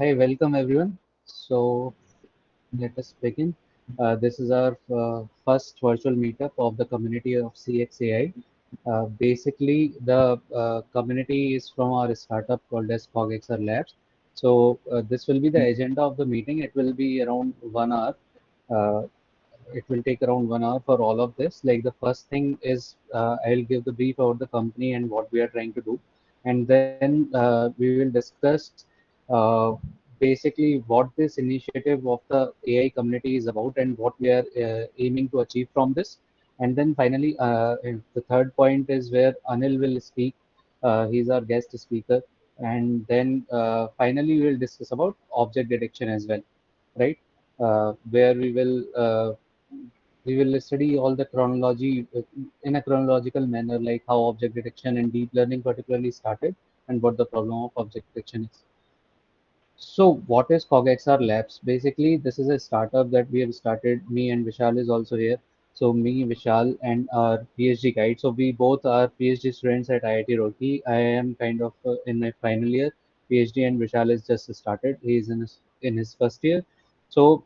Hi, welcome everyone. So let us begin. This is our first virtual meetup of the community of CxAI. Basically, the community is from our startup called as CogXR Labs. So this will be the agenda of the meeting. It will be around 1 hour. Uh, it will take around 1 hour for all of this. Like the first thing is I'll give the brief about the company and what we are trying to do, and then we will discuss uh, basically what this initiative of the AI community is about and what we are aiming to achieve from this. And then finally, and the third point is where Anil will speak. He's our guest speaker, and then finally we will discuss about object detection as well, right? Where we will study all the chronology in a chronological manner, like how object detection and deep learning particularly started and what the problem of object detection is. So, what is CogXR Labs? Basically, this is a startup that we have started. Me and Vishal is also here. So, me, Vishal, and our PhD guide. So, we both are PhD students at IIT Roorkee. I am kind of in my final year PhD, and Vishal is just started. He is in his first year. So,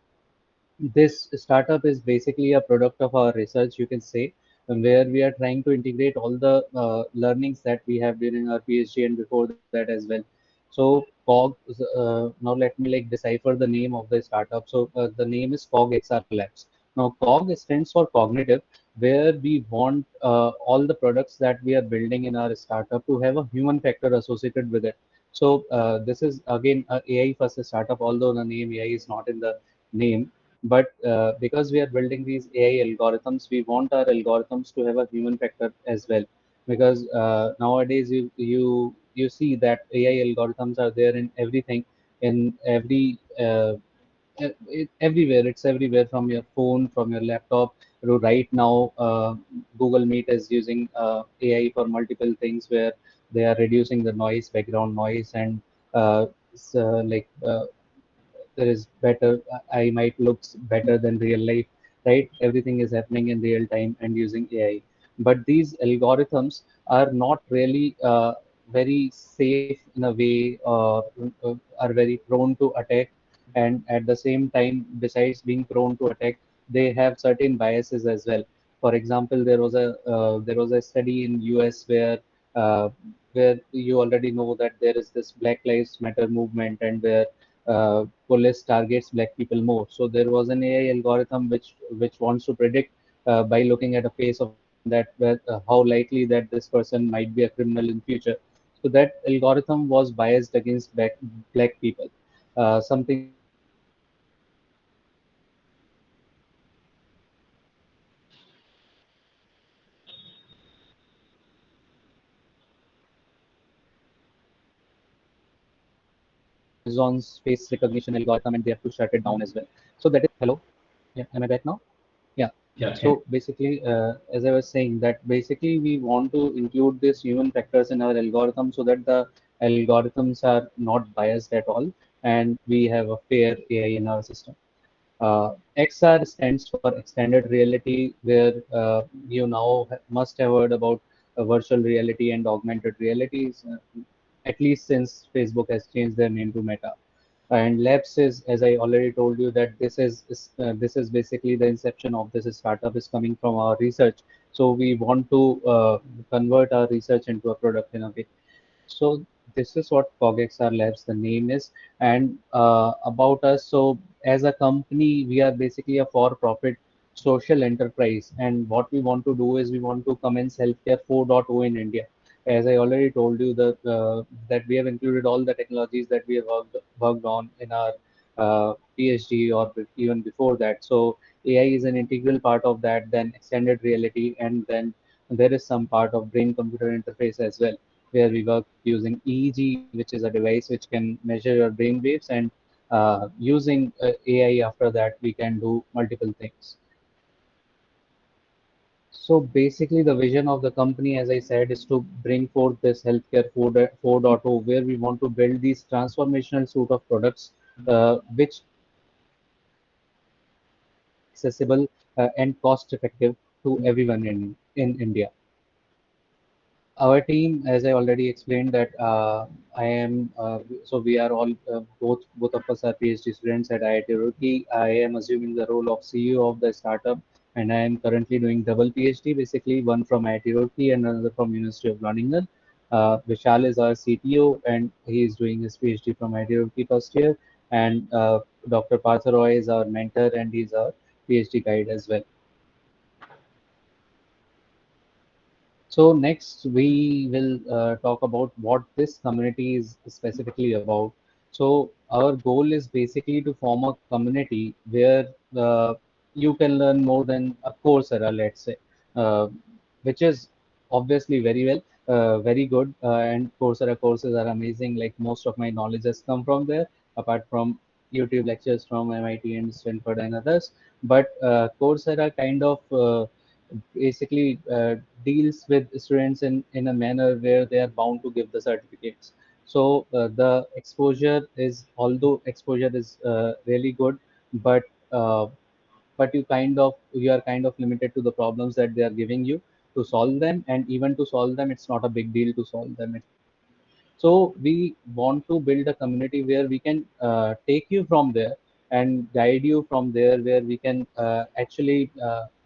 this startup is basically a product of our research, you can say, where we are trying to integrate all the learnings that we have during our PhD and before that as well. So now let me like decipher the name of the startup. So the name is CogXR Labs. Now Cog stands for cognitive, where we want all the products that we are building in our startup to have a human factor associated with it. So this is again a AI first startup, although the name AI is not in the name, but because we are building these AI algorithms, we want our algorithms to have a human factor as well. Because nowadays you see that AI algorithms are there in everything, in everywhere. It's everywhere from your phone, from your laptop. So right now, Google Meet is using AI for multiple things where they are reducing the noise, background noise, and like there is better. I might looks better than real life, right? Everything is happening in real time and using AI. But these algorithms are not really very safe in a way, or are very prone to attack. And at the same time, besides being prone to attack, they have certain biases as well. For example, there was a study in US uh, where you already know that there is this Black Lives Matter movement, and where police targets black people more. So there was an AI algorithm which wants to predict by looking at a face of a person that how likely that this person might be a criminal in future. So that algorithm was biased against black people. Something that we have seen in Amazon's face recognition algorithm, and they have to shut it down as well. So that is hello. Yeah, am I back now? Yeah. Yeah, okay. So basically, as I was saying, that basically we want to include these human factors in our algorithm so that the algorithms are not biased at all, and we have a fair AI in our system. XR stands for extended reality, where you now must have heard about virtual reality and augmented realities, at least since Facebook has changed their name to Meta. And Labs is, as I already told you, that this is basically the inception of this startup is coming from our research. So we want to convert our research into a product in a way. So this is what CogXR Labs, the name is, and about us. So as a company, we are basically a for-profit social enterprise, and what we want to do is we want to commence healthcare 4.0 in India. As I already told you that we have included all the technologies that we have worked on in our PhD or even before that. So AI is an integral part of that. Then extended reality, and then there is some part of brain-computer interface as well, where we work using EEG, which is a device which can measure your brain waves, and using AI after that, we can do multiple things. So basically, the vision of the company, as I said, is to bring forth this healthcare 4.0, where we want to build these transformational suite of products, which are accessible and cost effective to everyone in India. Our team, as I already explained, that I am, so we are all, both of us are PhD students at IIT Roorkee. I am assuming the role of CEO of the startup, and I am currently doing double PhD, basically one from IIT Roorkee and another from University of Groningen. Vishal is our CTO, and he is doing his PhD from IIT Roorkee first year. And Dr. Partha Roy is our mentor, and he's our PhD guide as well. So next we will talk about what this community is specifically about. So our goal is basically to form a community where you can learn more than a Coursera, let's say, uh, which is obviously very good. And Coursera courses are amazing. Like most of my knowledge has come from there, apart from YouTube lectures from MIT and Stanford and others. But Coursera kind of basically deals with students in a manner where they are bound to give the certificates. So the exposure is, although exposure is really good, but uh, but you are kind of limited to the problems that they are giving you to solve them, and even to solve them, it's not a big deal to solve them. So we want to build a community where we can take you from there and guide you from there, where we can actually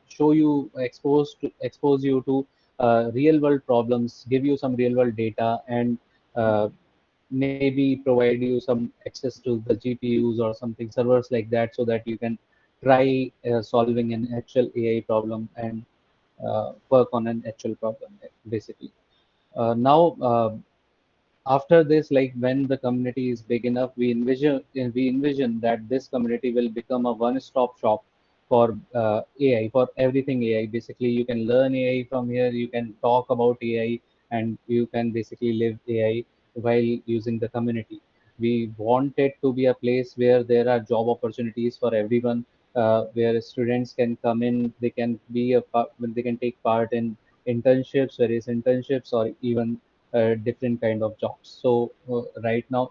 show you, expose you to real world problems, give you some real world data, and uh, maybe provide you some access to the GPUs or something, servers like that, so that you can try solving an actual AI problem and work on an actual problem, basically. Now, after this, like when the community is big enough, we envision that this community will become a one-stop shop for AI, for everything AI. Basically, you can learn AI from here, you can talk about AI, and you can basically live AI while using the community. We want it to be a place where there are job opportunities for everyone, where students can come in, they can take part in internships, various internships, or even different kind of jobs. So right now,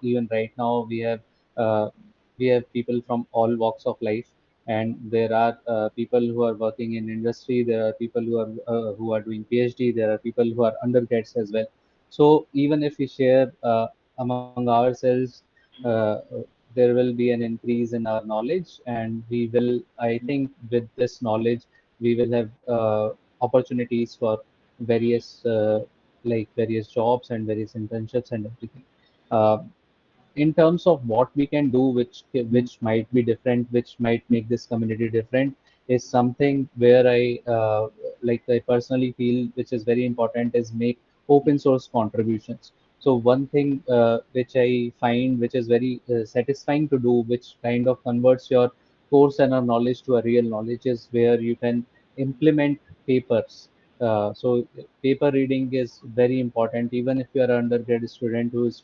uh, we have people from all walks of life, and there are people who are working in industry. There are people who are doing PhD. There are people who are undergrads as well. So even if we share among ourselves, uh, there will be an increase in our knowledge, and we will, I think, with this knowledge, we will have opportunities for various various jobs and various internships and everything. Uh, in terms of what we can do, which might be different, which might make this community different, is something where I personally feel, which is very important, is make open source contributions. So one thing which I find which is very satisfying to do, which kind of converts your course and our knowledge to a real knowledge, is where you can implement papers. So paper reading is very important, even if you are an undergrad student who is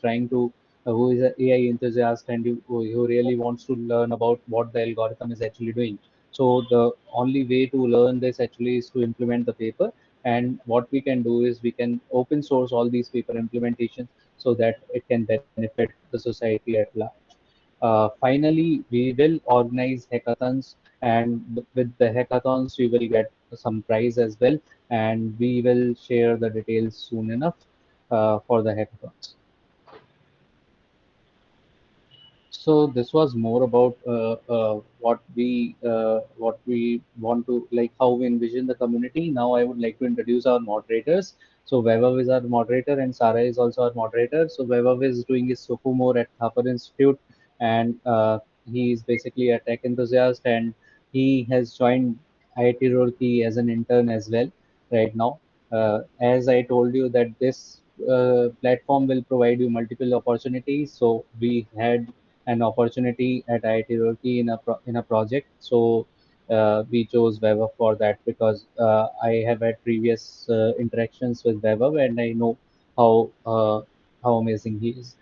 an AI enthusiast, and who really wants to learn about what the algorithm is actually doing. So the only way to learn this actually is to implement the paper. And what we can do is we can open source all these paper implementations so that it can benefit the society at large. Finally, we will organize hackathons, and with the hackathons, we will get some prize as well, and we will share the details soon enough for the hackathons. So this was more about what we want to, like, how we envision the community. Now I would like to introduce our moderators. So Vaibhav is our moderator, and Sara is also our moderator. So Vaibhav is doing his sophomore at Thapar Institute, and he is basically a tech enthusiast, and he has joined IIT Roorkee as an intern as well right now. As I told you that this platform will provide you multiple opportunities. So we had an opportunity at IIT Roorkee in a project. So we chose Vaibhav for that, because I have had previous interactions with Vaibhav, and I know how uh, how amazing he is.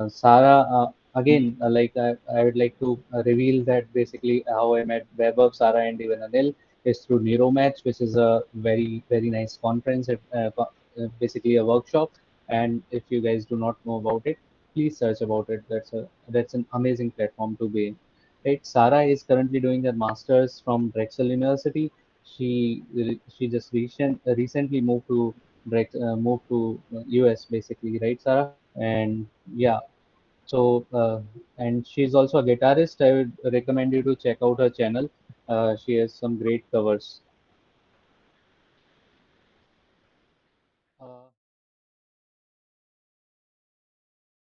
Sarah, I would like to reveal that basically how I met Vaibhav, Sarah, and even Anil is through Neuromatch, which is a very nice conference, basically a workshop. And if you guys do not know about it, please search about it. That's an amazing platform to be in. Right? Sarah is currently doing her masters from Drexel University. She just recently moved to moved to US basically, right, Sarah? And yeah, so and she's also a guitarist. I would recommend you to check out her channel. She has some great covers. Uh,